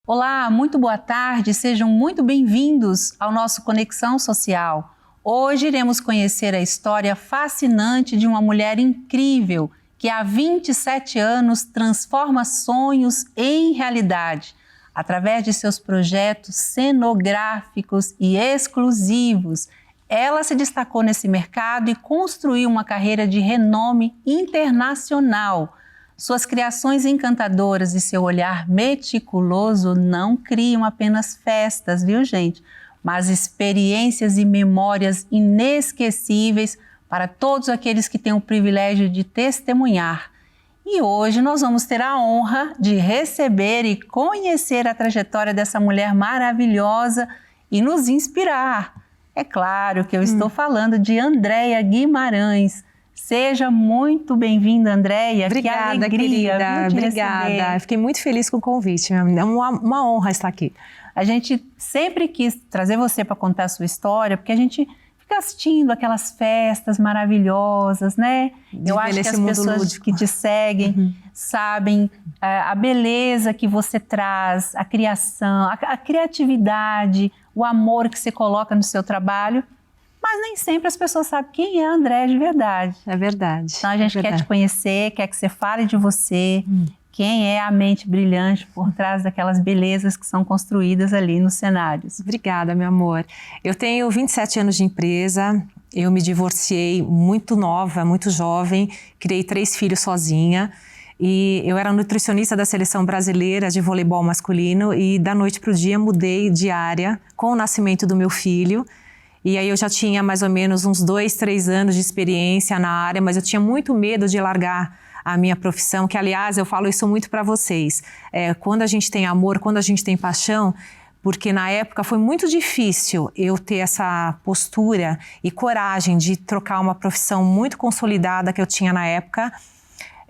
Olá, muito boa tarde, sejam muito bem-vindos ao nosso Conexão Social. Hoje iremos conhecer a história fascinante de uma mulher incrível que há 27 anos transforma sonhos em realidade, através de seus projetos cenográficos e exclusivos. Ela se destacou nesse mercado e construiu uma carreira de renome internacional. Suas criações encantadoras e seu olhar meticuloso não criam apenas festas, viu, gente? Mas experiências e memórias inesquecíveis para todos aqueles que têm o privilégio de testemunhar. E hoje nós vamos ter a honra de receber e conhecer a trajetória dessa mulher maravilhosa e nos inspirar. É claro que eu estou falando de Andréia Guimarães. Seja muito bem-vinda, Andréia. Obrigada, que alegria, querida. Obrigada. Fiquei muito feliz com o convite. É uma honra estar aqui. A gente sempre quis trazer você para contar a sua história, porque a gente fica assistindo aquelas festas maravilhosas, né? Eu acho que as pessoas lúdico que te seguem sabem a beleza que você traz, a criação, a criatividade, o amor que você coloca no seu trabalho. Mas nem sempre as pessoas sabem quem é a Andréia de verdade. É verdade. Então a gente quer te conhecer, quer que você fale de você, quem é a mente brilhante por trás daquelas belezas que são construídas ali nos cenários. Obrigada, meu amor. Eu tenho 27 anos de empresa, eu me divorciei muito nova, muito jovem, criei 3 filhos sozinha. E eu era nutricionista da seleção brasileira de voleibol masculino e da noite para o dia mudei de área com o nascimento do meu filho. E aí eu já tinha mais ou menos uns 2, 3 anos de experiência na área, mas eu tinha muito medo de largar a minha profissão, que aliás eu falo isso muito para vocês. Quando a gente tem amor, quando a gente tem paixão, porque na época foi muito difícil eu ter essa postura e coragem de trocar uma profissão muito consolidada que eu tinha na época.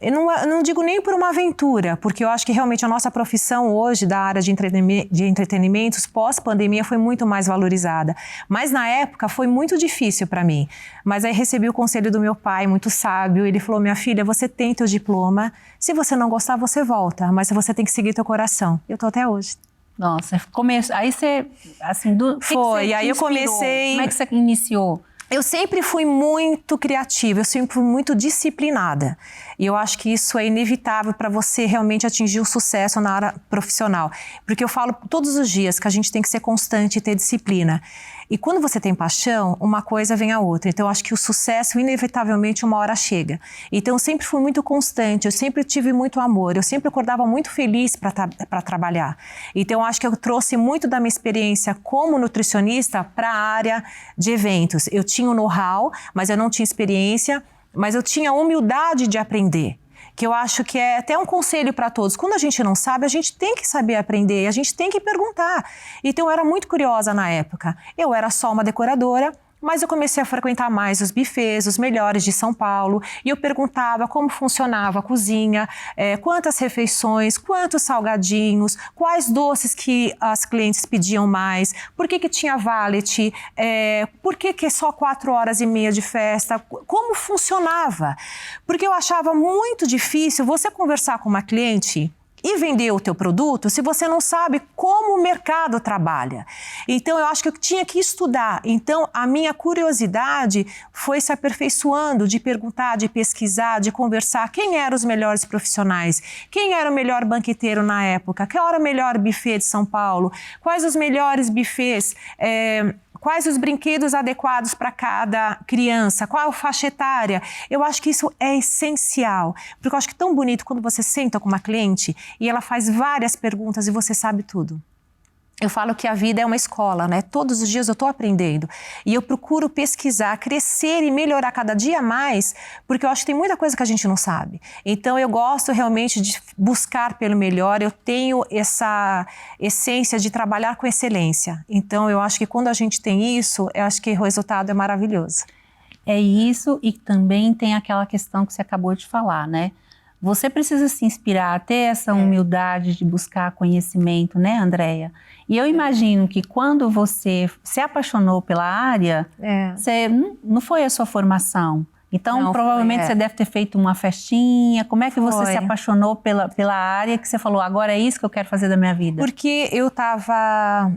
Eu não digo nem por uma aventura, porque eu acho que realmente a nossa profissão hoje da área de entretenimentos pós-pandemia foi muito mais valorizada. Mas na época foi muito difícil para mim. Mas aí recebi o conselho do meu pai, muito sábio. Ele falou, minha filha, você tem teu diploma. Se você não gostar, você volta. Mas você tem que seguir teu coração. Eu tô até hoje. Nossa, aí você, assim, foi, aí eu comecei... Como é que você iniciou? Eu sempre fui muito criativa, eu sempre fui muito disciplinada. E eu acho que isso é inevitável para você realmente atingir o sucesso na área profissional. Porque eu falo todos os dias que a gente tem que ser constante e ter disciplina. E quando você tem paixão, uma coisa vem a outra. Então eu acho que o sucesso, inevitavelmente, uma hora chega. Então eu sempre fui muito constante, eu sempre tive muito amor, eu sempre acordava muito feliz para trabalhar. Então eu acho que eu trouxe muito da minha experiência como nutricionista para a área de eventos. Eu tinha o know-how, mas eu não tinha experiência, mas eu tinha a humildade de aprender. Que eu acho que é até um conselho para todos. Quando a gente não sabe, a gente tem que saber aprender, a gente tem que perguntar. Então eu era muito curiosa na época. Eu era só uma decoradora, mas eu comecei a frequentar mais os buffets, os melhores de São Paulo, e eu perguntava como funcionava a cozinha, quantas refeições, quantos salgadinhos, quais doces que as clientes pediam mais, por que tinha valet, por que só 4h30 de festa, como funcionava. Porque eu achava muito difícil você conversar com uma cliente e vender o teu produto se você não sabe como o mercado trabalha. Então eu acho que eu tinha que estudar. Então a minha curiosidade foi se aperfeiçoando de perguntar, de pesquisar, de conversar quem eram os melhores profissionais, quem era o melhor banqueteiro na época, qual era o melhor buffet de São Paulo, quais os melhores buffets, quais os brinquedos adequados para cada criança, qual a faixa etária. Eu acho que isso é essencial, porque eu acho que é tão bonito quando você senta com uma cliente e ela faz várias perguntas e você sabe tudo. Eu falo que a vida é uma escola, né? Todos os dias eu estou aprendendo e eu procuro pesquisar, crescer e melhorar cada dia mais, porque eu acho que tem muita coisa que a gente não sabe. Então eu gosto realmente de buscar pelo melhor, eu tenho essa essência de trabalhar com excelência. Então eu acho que quando a gente tem isso, eu acho que o resultado é maravilhoso. É isso, e também tem aquela questão que você acabou de falar, né? Você precisa se inspirar, ter essa humildade de buscar conhecimento, né, Andréia? E eu imagino que quando você se apaixonou pela área, não foi a sua formação. Então, Não, provavelmente você deve ter feito uma festinha. Como é que você se apaixonou pela área que você falou, agora é isso que eu quero fazer da minha vida? Porque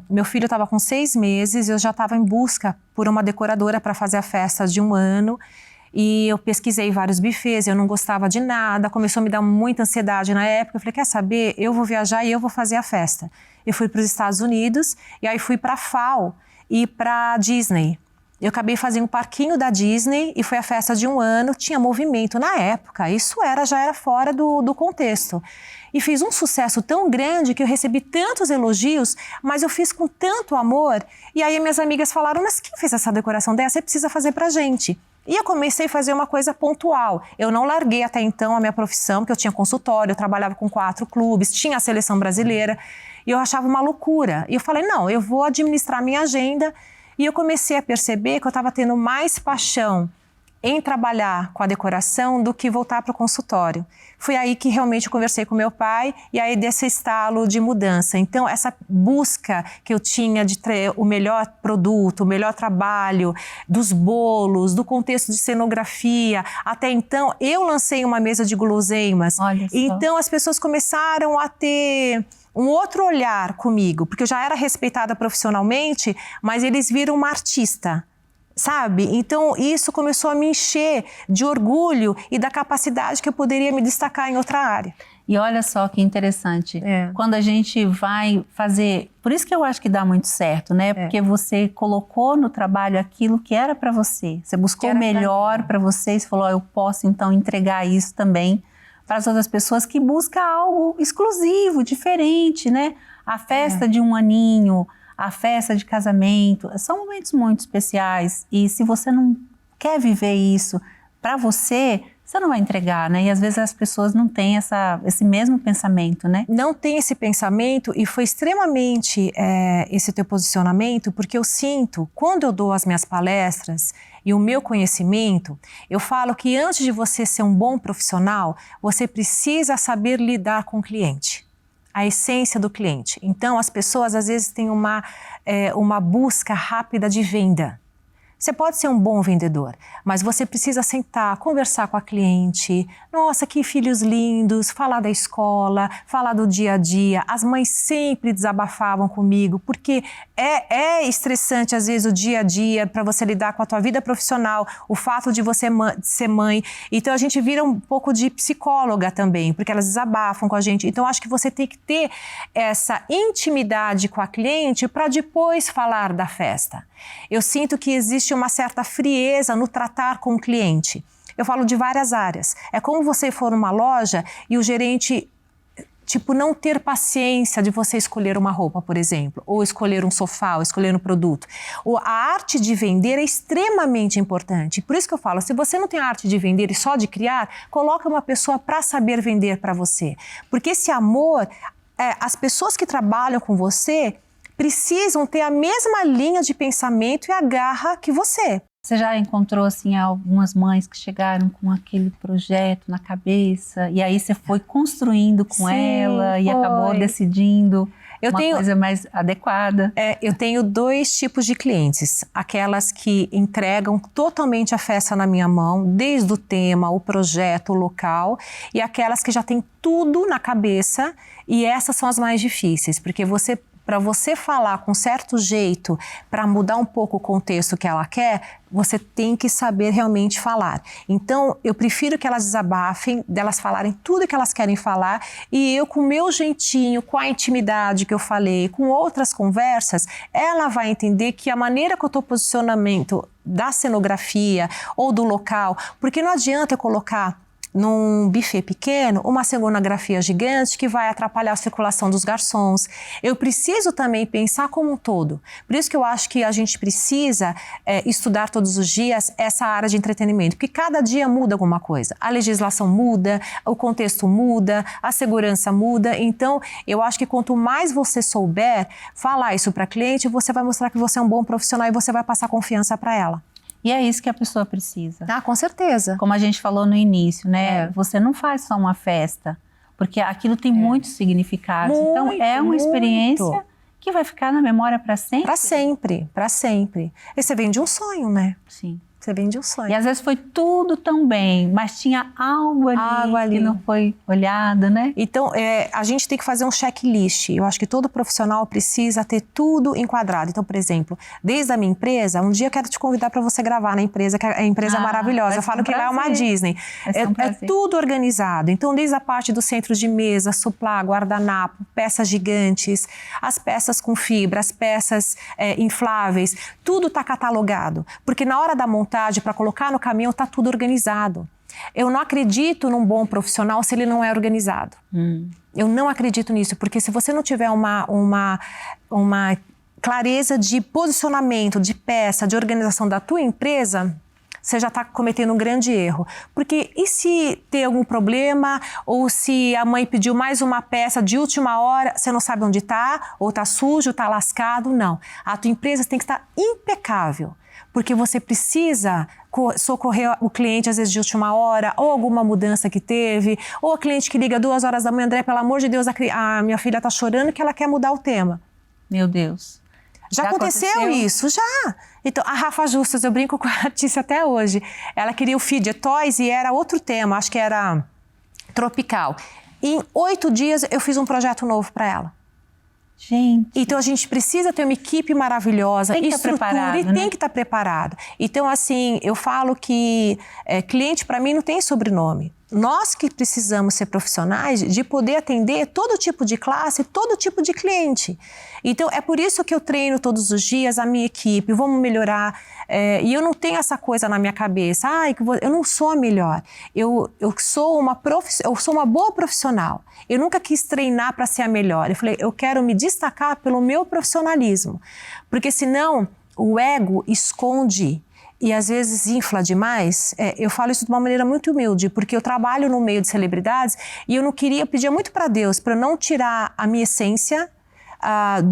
meu filho estava com 6 meses, eu já estava em busca por uma decoradora para fazer a festa de 1 ano. E eu pesquisei vários buffets, eu não gostava de nada, começou a me dar muita ansiedade na época. Eu falei, quer saber, eu vou viajar e eu vou fazer a festa. Eu fui para os Estados Unidos e aí fui para a FAO e para Disney. Eu acabei fazendo o parquinho da Disney e foi a festa de 1 ano, tinha movimento na época, isso já era fora do contexto. E fiz um sucesso tão grande que eu recebi tantos elogios, mas eu fiz com tanto amor. E aí minhas amigas falaram, mas quem fez essa decoração dessa? Você precisa fazer pra gente. E eu comecei a fazer uma coisa pontual. Eu não larguei até então a minha profissão, porque eu tinha consultório, eu trabalhava com 4 clubes, tinha a seleção brasileira, e eu achava uma loucura. E eu falei, não, eu vou administrar minha agenda. E eu comecei a perceber que eu estava tendo mais paixão em trabalhar com a decoração do que voltar para o consultório. Foi aí que realmente eu conversei com meu pai e aí desse estalo de mudança. Então, essa busca que eu tinha de ter o melhor produto, o melhor trabalho, dos bolos, do contexto de cenografia. Até então, eu lancei uma mesa de guloseimas. Olha só. Então, as pessoas começaram a ter um outro olhar comigo, porque eu já era respeitada profissionalmente, mas eles viram uma artista. Sabe? Então, isso começou a me encher de orgulho e da capacidade que eu poderia me destacar em outra área. E olha só que interessante, quando a gente vai fazer... Por isso que eu acho que dá muito certo, né? Porque você colocou no trabalho aquilo que era para você. Você buscou o melhor para você e falou, eu posso então entregar isso também para as outras pessoas que buscam algo exclusivo, diferente, né? A festa de 1 aninho... A festa de casamento, são momentos muito especiais e se você não quer viver isso para você, você não vai entregar, né? E às vezes as pessoas não têm esse mesmo pensamento, né? Não tem esse pensamento e foi extremamente esse teu posicionamento, porque eu sinto, quando eu dou as minhas palestras e o meu conhecimento, eu falo que antes de você ser um bom profissional, você precisa saber lidar com o cliente. A essência do cliente. Então, as pessoas às vezes têm uma busca rápida de venda. Você pode ser um bom vendedor, mas você precisa sentar, conversar com a cliente. Nossa, que filhos lindos, falar da escola, falar do dia a dia. As mães sempre desabafavam comigo, porque é estressante às vezes o dia a dia para você lidar com a tua vida profissional, o fato de você ser mãe. Então a gente vira um pouco de psicóloga também, porque elas desabafam com a gente. Então acho que você tem que ter essa intimidade com a cliente para depois falar da festa. Eu sinto que existe uma certa frieza no tratar com o cliente. Eu falo de várias áreas. É como você for numa loja e o gerente, não ter paciência de você escolher uma roupa, por exemplo, ou escolher um sofá, ou escolher um produto. A arte de vender é extremamente importante. Por isso que eu falo, se você não tem a arte de vender e só de criar, coloca uma pessoa para saber vender para você. Porque esse amor, as pessoas que trabalham com você precisam ter a mesma linha de pensamento e a garra que você. Você já encontrou, assim, algumas mães que chegaram com aquele projeto na cabeça e aí você foi construindo com ela e acabou decidindo uma coisa mais adequada? Eu tenho 2 tipos de clientes. Aquelas que entregam totalmente a festa na minha mão, desde o tema, o projeto, o local, e aquelas que já têm tudo na cabeça e essas são as mais difíceis, porque para você falar com certo jeito, para mudar um pouco o contexto que ela quer, você tem que saber realmente falar. Então, eu prefiro que elas desabafem, delas falarem tudo que elas querem falar, e eu, com o meu jeitinho, com a intimidade que eu falei, com outras conversas, ela vai entender que a maneira que eu estou posicionamento da cenografia ou do local, porque não adianta eu colocar num buffet pequeno, uma cenografia gigante que vai atrapalhar a circulação dos garçons. Eu preciso também pensar como um todo. Por isso que eu acho que a gente precisa estudar todos os dias essa área de entretenimento, porque cada dia muda alguma coisa. A legislação muda, o contexto muda, a segurança muda. Então, eu acho que quanto mais você souber falar isso para a cliente, você vai mostrar que você é um bom profissional e você vai passar confiança para ela. E é isso que a pessoa precisa. Ah, com certeza. Como a gente falou no início, né? Você não faz só uma festa, porque aquilo tem muitos significados. Então, é uma experiência que vai ficar na memória para sempre. Para sempre, para sempre. E você vem de um sonho, né? Sim. Você vende um sonho. E às vezes foi tudo tão bem, mas tinha algo ali que não foi olhado, né? Então, a gente tem que fazer um checklist. Eu acho que todo profissional precisa ter tudo enquadrado. Então, por exemplo, desde a minha empresa, um dia eu quero te convidar para você gravar na empresa, que é a empresa maravilhosa. Eu falo que lá é uma Disney. É tudo organizado. Então, desde a parte do centro de mesa, suplá, guardanapo, peças gigantes, as peças com fibra, as peças infláveis, tudo está catalogado. Porque na hora da montagem, para colocar no caminhão, está tudo organizado. Eu não acredito num bom profissional se ele não é organizado. Eu não acredito nisso, porque se você não tiver uma clareza de posicionamento, de peça, de organização da tua empresa, você já está cometendo um grande erro. Porque e se tem algum problema, ou se a mãe pediu mais uma peça de última hora, você não sabe onde está, ou está sujo, está lascado? Não. A tua empresa tem que estar impecável. Porque você precisa socorrer o cliente, às vezes, de última hora, ou alguma mudança que teve, ou a cliente que liga 2 horas da manhã, André, pelo amor de Deus, a minha filha está chorando que ela quer mudar o tema. Meu Deus. Já aconteceu isso? Já. Então, a Rafa Justus, eu brinco com a artista até hoje, ela queria o Fidget Toys e era outro tema, acho que era tropical. Em 8 dias, eu fiz um projeto novo para ela. Gente. Então a gente precisa ter uma equipe maravilhosa, tem que estar preparado, né? Tem que estar preparado. Então, assim, eu falo que cliente para mim não tem sobrenome. Nós que precisamos ser profissionais de poder atender todo tipo de classe, todo tipo de cliente. Então, é por isso que eu treino todos os dias a minha equipe, vamos melhorar. E eu não tenho essa coisa na minha cabeça, eu não sou a melhor. Eu sou uma boa profissional. Eu nunca quis treinar para ser a melhor. Eu falei, eu quero me destacar pelo meu profissionalismo. Porque senão o ego esconde e às vezes infla demais. Eu falo isso de uma maneira muito humilde, porque eu trabalho no meio de celebridades e eu pedia muito para Deus para não tirar a minha essência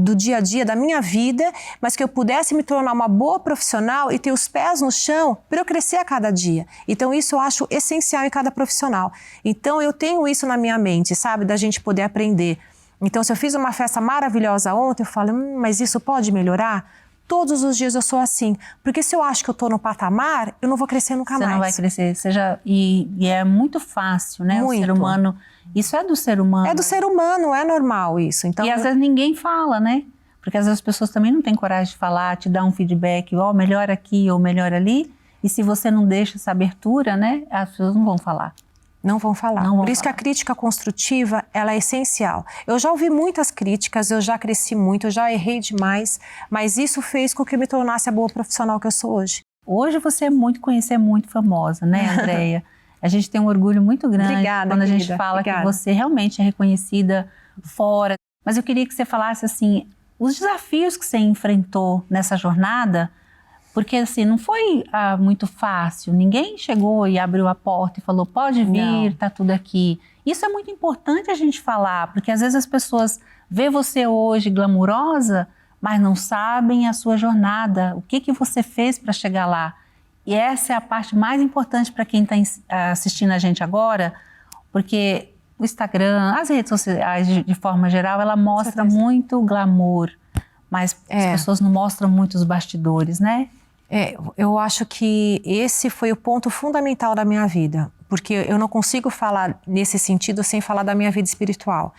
do dia a dia, da minha vida, mas que eu pudesse me tornar uma boa profissional e ter os pés no chão para eu crescer a cada dia. Então isso eu acho essencial em cada profissional. Então eu tenho isso na minha mente, sabe, da gente poder aprender. Então se eu fiz uma festa maravilhosa ontem, eu falo, mas isso pode melhorar? Todos os dias eu sou assim, porque se eu acho que eu estou no patamar, eu não vou crescer nunca mais. Você não vai crescer, e é muito fácil, né? Muito. O ser humano, isso é do ser humano. É do ser humano, é normal isso. Então, e às vezes ninguém fala, né? Porque às vezes as pessoas também não têm coragem de falar, te dar um feedback, melhor aqui ou melhor ali, e se você não deixa essa abertura, né? As pessoas não vão falar. Não vão falar. Por isso que a crítica construtiva, ela é essencial. Eu já ouvi muitas críticas, eu já cresci muito, eu já errei demais, mas isso fez com que eu me tornasse a boa profissional que eu sou hoje. Hoje você é muito conhecida, muito famosa, né, Andréia? A gente tem um orgulho muito grande. Obrigada, quando a querida. gente fala Obrigada. Que você realmente é reconhecida fora. Mas eu queria que você falasse, assim, os desafios que você enfrentou nessa jornada. Porque, assim, não foi muito fácil. Ninguém chegou e abriu a porta e falou, pode vir, tá tudo aqui. Isso é muito importante a gente falar, porque às vezes as pessoas vê você hoje glamurosa, mas não sabem a sua jornada, o que você fez para chegar lá. E essa é a parte mais importante para quem está assistindo a gente agora, porque o Instagram, as redes sociais de forma geral, ela mostra muito glamour, mas as pessoas não mostram muito os bastidores, né? Eu acho que esse foi o ponto fundamental da minha vida, porque eu não consigo falar nesse sentido sem falar da minha vida espiritual.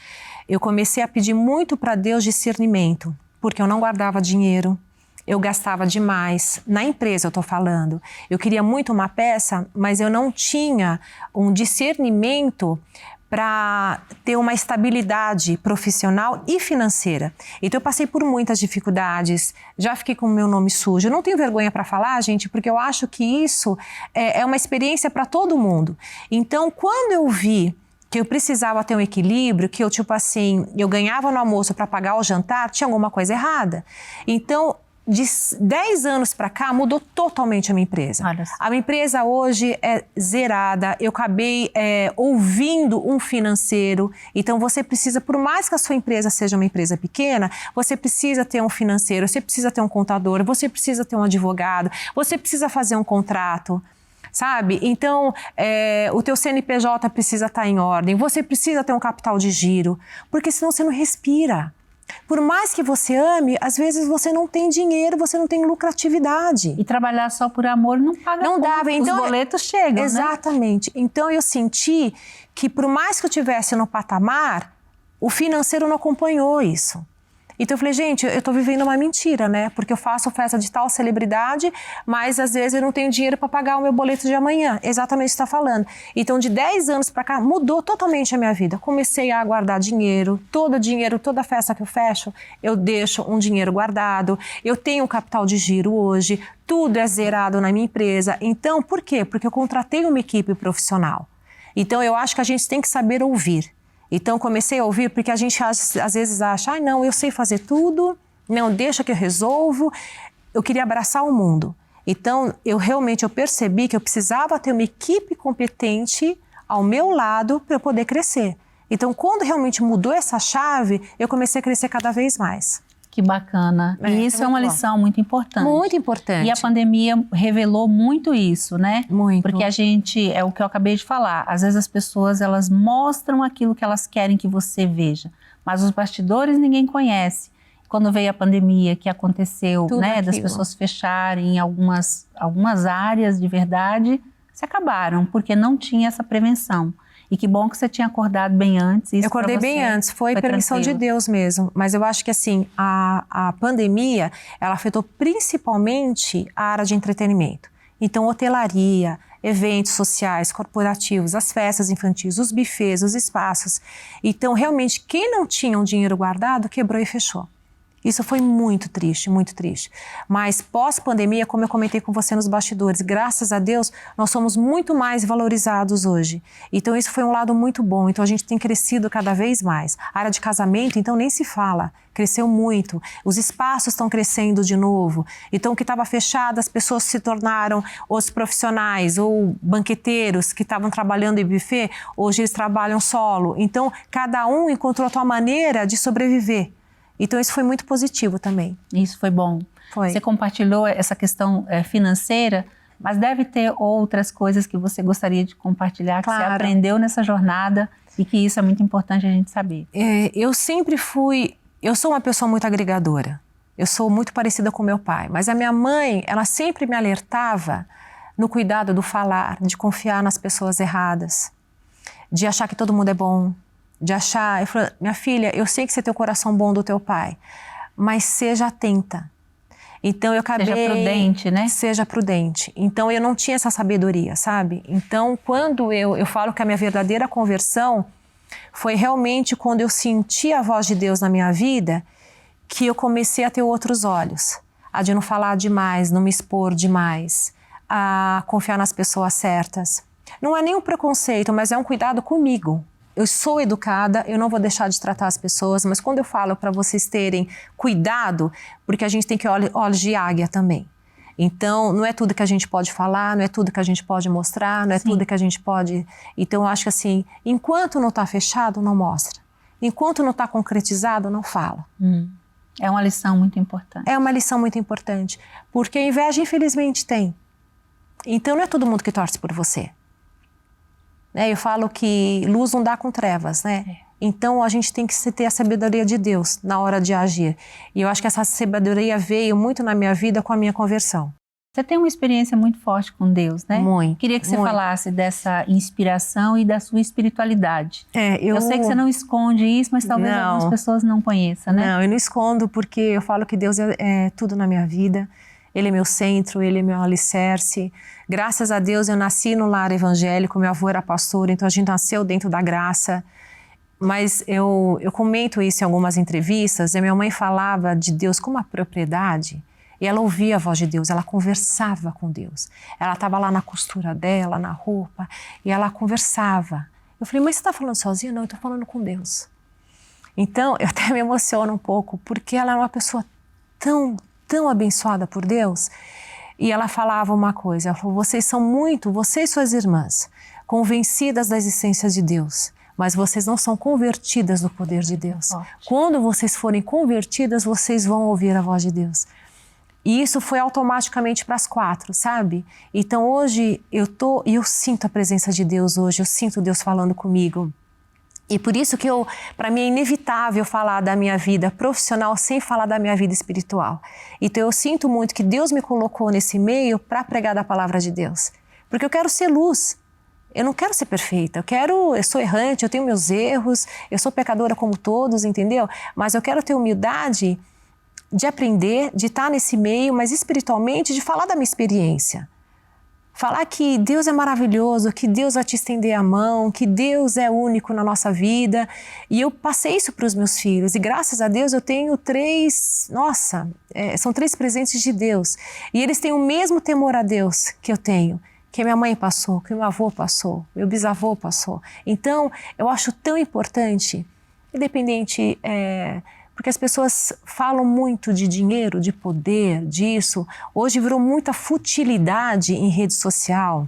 Eu comecei a pedir muito para Deus discernimento, porque eu não guardava dinheiro, eu gastava demais. Na empresa eu estou falando. Eu queria muito uma peça, mas eu não tinha um discernimento para ter uma estabilidade profissional e financeira. Então eu passei por muitas dificuldades, já fiquei com o meu nome sujo. Eu não tenho vergonha para falar, gente, porque eu acho que isso é uma experiência para todo mundo. Então quando eu vi que eu precisava ter um equilíbrio, que eu eu ganhava no almoço para pagar o jantar, tinha alguma coisa errada. Então de 10 anos para cá, mudou totalmente a minha empresa. A minha empresa hoje é zerada, eu acabei ouvindo um financeiro. Então você precisa, por mais que a sua empresa seja uma empresa pequena, você precisa ter um financeiro, você precisa ter um contador, você precisa ter um advogado, você precisa fazer um contrato. Sabe? Então, o teu CNPJ precisa estar em ordem, você precisa ter um capital de giro, porque senão você não respira. Por mais que você ame, às vezes você não tem dinheiro, você não tem lucratividade. E trabalhar só por amor não paga Não conta. dava. Então, os boletos chegam, exatamente. Né? Então eu senti que por mais que eu estivesse no patamar, o financeiro não acompanhou isso. Então eu falei, gente, eu tô vivendo uma mentira, né? Porque eu faço festa de tal celebridade, mas às vezes eu não tenho dinheiro para pagar o meu boleto de amanhã. Exatamente o que você está falando. Então de 10 anos para cá, mudou totalmente a minha vida. Comecei a guardar dinheiro, toda festa que eu fecho, eu deixo um dinheiro guardado. Eu tenho um capital de giro hoje, tudo é zerado na minha empresa. Então, por quê? Porque eu contratei uma equipe profissional. Então eu acho que a gente tem que saber ouvir. Então, comecei a ouvir porque a gente às vezes acha, não, eu sei fazer tudo, não, deixa que eu resolvo. Eu queria abraçar o mundo. Então, eu percebi que eu precisava ter uma equipe competente ao meu lado para eu poder crescer. Então, quando realmente mudou essa chave, eu comecei a crescer cada vez mais. Que bacana. E isso é uma lição muito importante. Muito importante. E a pandemia revelou muito isso, né? Muito. Porque a gente, é o que eu acabei de falar, às vezes as pessoas, elas mostram aquilo que elas querem que você veja, mas os bastidores ninguém conhece. Quando veio a pandemia, que aconteceu, né, das pessoas fecharem algumas áreas de verdade, se acabaram, porque não tinha essa prevenção. E que bom que você tinha acordado bem antes. Isso eu acordei bem antes, foi permissão de Deus mesmo. Mas eu acho que assim, a pandemia, ela afetou principalmente a área de entretenimento. Então, hotelaria, eventos sociais, corporativos, as festas infantis, os buffets, os espaços. Então, realmente, quem não tinha um dinheiro guardado, quebrou e fechou. Isso foi muito triste, muito triste. Mas pós-pandemia, como eu comentei com você nos bastidores, graças a Deus, nós somos muito mais valorizados hoje. Então isso foi um lado muito bom. Então a gente tem crescido cada vez mais. A área de casamento, então nem se fala. Cresceu muito. Os espaços estão crescendo de novo. Então o que estava fechado, as pessoas se tornaram os profissionais ou banqueteiros que estavam trabalhando em buffet, hoje eles trabalham solo. Então cada um encontrou a sua maneira de sobreviver. Então isso foi muito positivo também. Isso foi bom. Foi. Você compartilhou essa questão financeira, mas deve ter outras coisas que você gostaria de compartilhar, que você aprendeu nessa jornada e que isso é muito importante a gente saber. Eu sou uma pessoa muito agregadora. Eu sou muito parecida com meu pai, mas a minha mãe, ela sempre me alertava no cuidado do falar, de confiar nas pessoas erradas, de achar que todo mundo é bom. De achar, eu falei, minha filha, eu sei que você tem o coração bom do teu pai, mas seja atenta. Então eu acabei... Seja prudente, né? Seja prudente. Então eu não tinha essa sabedoria, sabe? Então quando eu falo que a minha verdadeira conversão foi realmente quando eu senti a voz de Deus na minha vida, que eu comecei a ter outros olhos. A de não falar demais, não me expor demais, a confiar nas pessoas certas. Não é nem um preconceito, mas é um cuidado comigo. Eu sou educada, eu não vou deixar de tratar as pessoas, mas quando eu falo para vocês terem cuidado, porque a gente tem que olhos de águia também. Então, não é tudo que a gente pode falar, não é tudo que a gente pode mostrar, não é tudo que a gente pode... Então, eu acho que assim, enquanto não está fechado, não mostra. Enquanto não está concretizado, não fala. É uma lição muito importante. É uma lição muito importante, porque a inveja, infelizmente, tem. Então, não é todo mundo que torce por você. Eu falo que luz não dá com trevas, né? Então a gente tem que ter a sabedoria de Deus na hora de agir. E eu acho que essa sabedoria veio muito na minha vida com a minha conversão. Você tem uma experiência muito forte com Deus, né? Muito. Queria que você falasse dessa inspiração e da sua espiritualidade. Eu sei que você não esconde isso, mas talvez algumas pessoas não conheçam, né? Não, eu não escondo porque eu falo que Deus é tudo na minha vida. Ele é meu centro, ele é meu alicerce. Graças a Deus eu nasci no lar evangélico, meu avô era pastor, então a gente nasceu dentro da graça. Mas eu comento isso em algumas entrevistas, e minha mãe falava de Deus com uma propriedade, e ela ouvia a voz de Deus, ela conversava com Deus. Ela estava lá na costura dela, na roupa, e ela conversava. Eu falei, mãe, você está falando sozinha? Não, eu estou falando com Deus. Então, eu até me emociono um pouco, porque ela é uma pessoa tão abençoada por Deus. E ela falava uma coisa, ela falou, vocês e suas irmãs, convencidas da existência de Deus, mas vocês não são convertidas no poder de Deus. Quando vocês forem convertidas, vocês vão ouvir a voz de Deus. E isso foi automaticamente para as 4, sabe? Então hoje eu sinto a presença de Deus hoje, eu sinto Deus falando comigo. E por isso que para mim é inevitável falar da minha vida profissional sem falar da minha vida espiritual. Então eu sinto muito que Deus me colocou nesse meio para pregar da palavra de Deus. Porque eu quero ser luz. Eu não quero ser perfeita. Eu sou errante, eu tenho meus erros, eu sou pecadora como todos, entendeu? Mas eu quero ter humildade de aprender, de estar nesse meio, mas espiritualmente de falar da minha experiência. Falar que Deus é maravilhoso, que Deus vai te estender a mão, que Deus é único na nossa vida. E eu passei isso para os meus filhos. E graças a Deus eu tenho são 3 presentes de Deus. E eles têm o mesmo temor a Deus que eu tenho, que minha mãe passou, que meu avô passou, meu bisavô passou. Então, eu acho tão importante, independente... Porque as pessoas falam muito de dinheiro, de poder, disso. Hoje virou muita futilidade em rede social.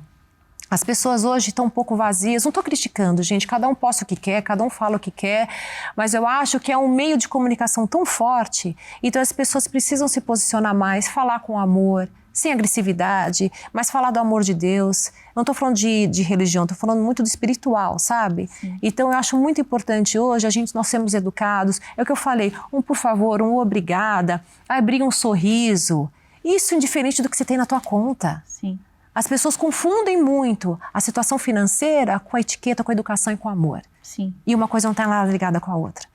As pessoas hoje estão um pouco vazias. Não estou criticando, gente. Cada um posta o que quer, cada um fala o que quer. Mas eu acho que é um meio de comunicação tão forte. Então as pessoas precisam se posicionar mais, falar com amor, sem agressividade, mas falar do amor de Deus. Não estou falando de religião, estou falando muito do espiritual, sabe? Sim. Então eu acho muito importante hoje nós sermos educados. É o que eu falei, um por favor, um obrigada, abrir um sorriso. Isso indiferente do que você tem na tua conta. Sim. As pessoas confundem muito a situação financeira com a etiqueta, com a educação e com o amor. Sim. E uma coisa não está nada ligada com a outra.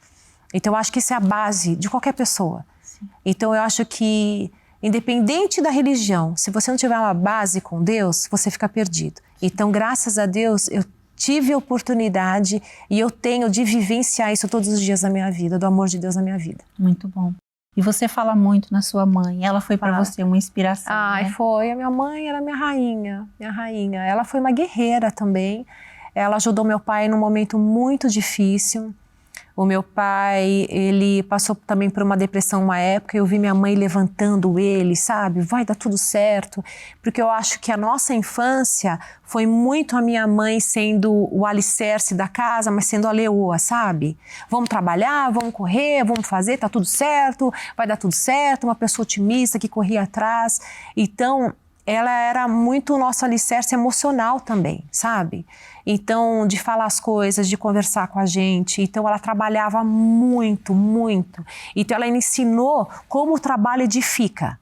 Então eu acho que isso é a base de qualquer pessoa. Sim. Então eu acho que independente da religião, se você não tiver uma base com Deus, você fica perdido. Então, graças a Deus, eu tive a oportunidade e eu tenho de vivenciar isso todos os dias da minha vida, do amor de Deus na minha vida. Muito bom. E você fala muito na sua mãe, ela foi para você uma inspiração, né? Foi. A minha mãe era minha rainha. Ela foi uma guerreira também. Ela ajudou meu pai num momento muito difícil. O meu pai, ele passou também por uma depressão uma época, eu vi minha mãe levantando ele, sabe? Vai dar tudo certo. Porque eu acho que a nossa infância foi muito a minha mãe sendo o alicerce da casa, mas sendo a leoa, sabe? Vamos trabalhar, vamos correr, vamos fazer, tá tudo certo, vai dar tudo certo. Uma pessoa otimista que corria atrás. Então, ela era muito o nosso alicerce emocional também, sabe? Então, de falar as coisas, de conversar com a gente. Então, ela trabalhava muito, muito. Então, ela ensinou como o trabalho edifica.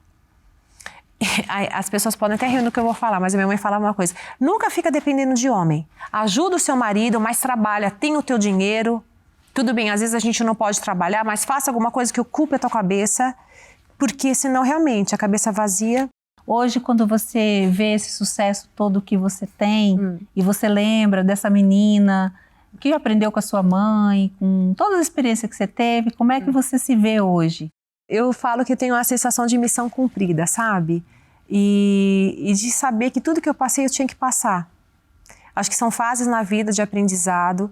As pessoas podem até rir no que eu vou falar, mas a minha mãe falava uma coisa. Nunca fica dependendo de homem. Ajuda o seu marido, mas trabalha, tem o teu dinheiro. Tudo bem, às vezes a gente não pode trabalhar, mas faça alguma coisa que ocupe a tua cabeça. Porque senão, realmente, a cabeça vazia... Hoje, quando você vê esse sucesso todo que você tem e você lembra dessa menina que aprendeu com a sua mãe, com toda a experiência que você teve, como é que você se vê hoje? Eu falo que eu tenho uma sensação de missão cumprida, sabe? E de saber que tudo que eu passei eu tinha que passar. Acho que são fases na vida de aprendizado,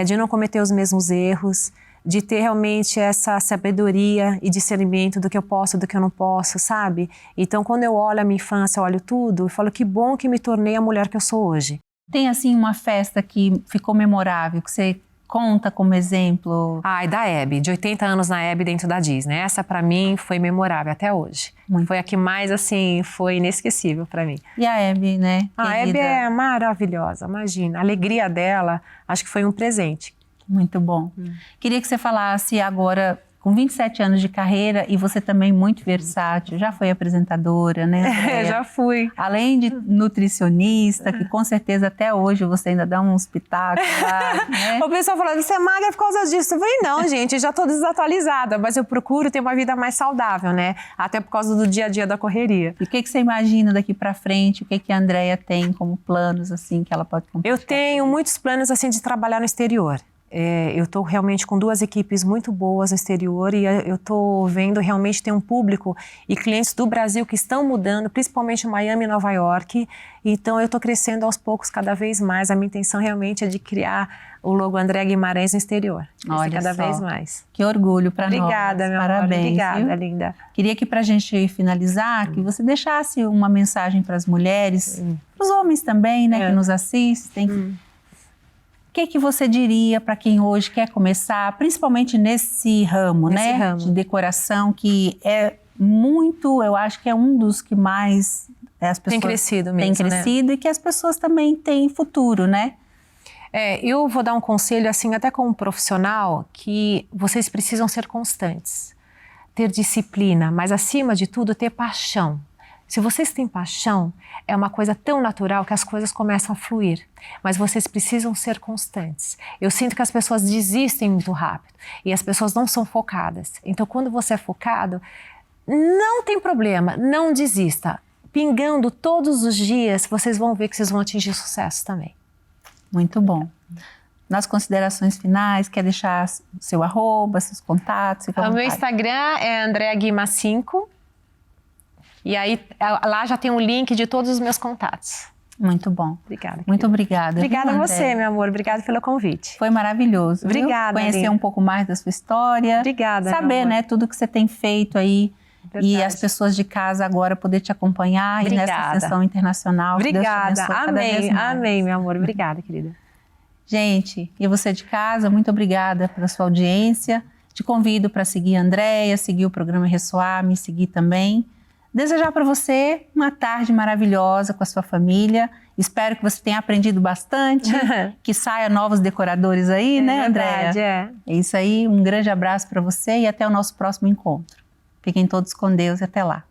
de não cometer os mesmos erros, de ter realmente essa sabedoria e discernimento do que eu posso, do que eu não posso, sabe? Então, quando eu olho a minha infância, eu olho tudo, eu falo que bom que me tornei a mulher que eu sou hoje. Tem, assim, uma festa que ficou memorável, que você conta como exemplo? Da Hebe, de 80 anos na Hebe dentro da Disney. Essa, pra mim, foi memorável até hoje. Foi a que mais, assim, foi inesquecível pra mim. E a Hebe, né? A Hebe é maravilhosa, imagina. A alegria dela, acho que foi um presente. Muito bom. Queria que você falasse agora, com 27 anos de carreira, e você também muito versátil, já foi apresentadora, né? Já fui. Além de nutricionista, que com certeza até hoje você ainda dá uns pitacos lá, né? O pessoal falando, você é magra por causa disso. Eu falei, não, gente, já tô desatualizada, mas eu procuro ter uma vida mais saudável, né? Até por causa do dia a dia da correria. E o que você imagina daqui pra frente? O que a Andréia tem como planos, assim, que ela pode compartilhar? Eu tenho muitos planos, assim, de trabalhar no exterior. Eu estou realmente com 2 equipes muito boas no exterior e eu estou vendo realmente ter um público e clientes do Brasil que estão mudando, principalmente Miami e Nova York. Então eu estou crescendo aos poucos cada vez mais. A minha intenção realmente é de criar o logo Andréia Guimarães no exterior. Olha cada só. vez mais. Que orgulho para nós. Obrigada, meu Parabéns, amor. Obrigada, viu? linda. Queria que, para a gente finalizar, que você deixasse uma mensagem para as mulheres, para os homens também, né, que nos assistem. O que você diria para quem hoje quer começar, principalmente nesse ramo, né? De decoração, que é muito, eu acho que é um dos que mais as pessoas tem crescido mesmo, tem crescido, né? E que as pessoas também têm futuro, né? Eu vou dar um conselho, assim, até como profissional, que vocês precisam ser constantes, ter disciplina, mas acima de tudo, ter paixão. Se vocês têm paixão, é uma coisa tão natural que as coisas começam a fluir, mas vocês precisam ser constantes. Eu sinto que as pessoas desistem muito rápido e as pessoas não são focadas. Então, quando você é focado, não tem problema, não desista. Pingando todos os dias, vocês vão ver que vocês vão atingir sucesso também. Muito bom. Nas considerações finais, quer deixar seu arroba, seus contatos? O meu Instagram é andreaguima5. E aí, lá já tem um link de todos os meus contatos. Muito bom. Obrigada. Muito obrigada. Obrigada a você, meu amor. Obrigada pelo convite. Foi maravilhoso. Obrigada. Conhecer um pouco mais da sua história. Obrigada. Saber, né, tudo que você tem feito aí. Verdade. E as pessoas de casa agora poder te acompanhar. Obrigada. E nessa sessão internacional. Obrigada. Amém. Amém, meu amor. Obrigada, querida. Gente, e você de casa, muito obrigada pela sua audiência. Te convido para seguir a Andréia, seguir o programa Ressoar, me seguir também. Desejar para você uma tarde maravilhosa com a sua família. Espero que você tenha aprendido bastante, que saia novos decoradores aí, né, Andréia? É isso aí, um grande abraço para você e até o nosso próximo encontro. Fiquem todos com Deus e até lá.